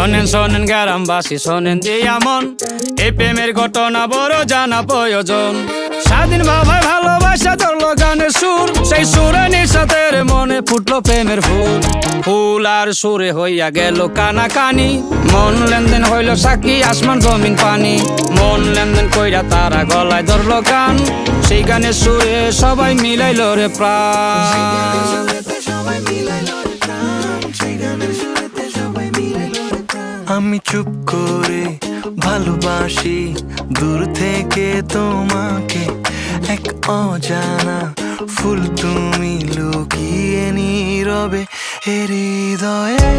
শোনেন শোনেন গ্রামবাসী শোনেন দিয়া মন, এই প্রেমের ঘটনা বড় জানা প্রয়োজন। স্বাধীন ভাবায় ভালোবাসা ধরলো গানের সুর, সেই সুরে নিঃসাতের মনে ফুটলো প্রেমের ফুল। ফুল আর সুরে হইয়া গেল কানাকানি, মন লেনদেন হইল সাক্ষী আসমান জমিন পানি। মন লেনদেন কইরা তারা গলায় ধরলো গান, সেই গানের সুরে সবাই মিলাইল রে প্রাণ। আমি চুপ করে ভালোবাসি দূর থেকে তোমাকে, এক অজানা ফুল তুমি লুকিয়ে নীরবে হৃদয়ে।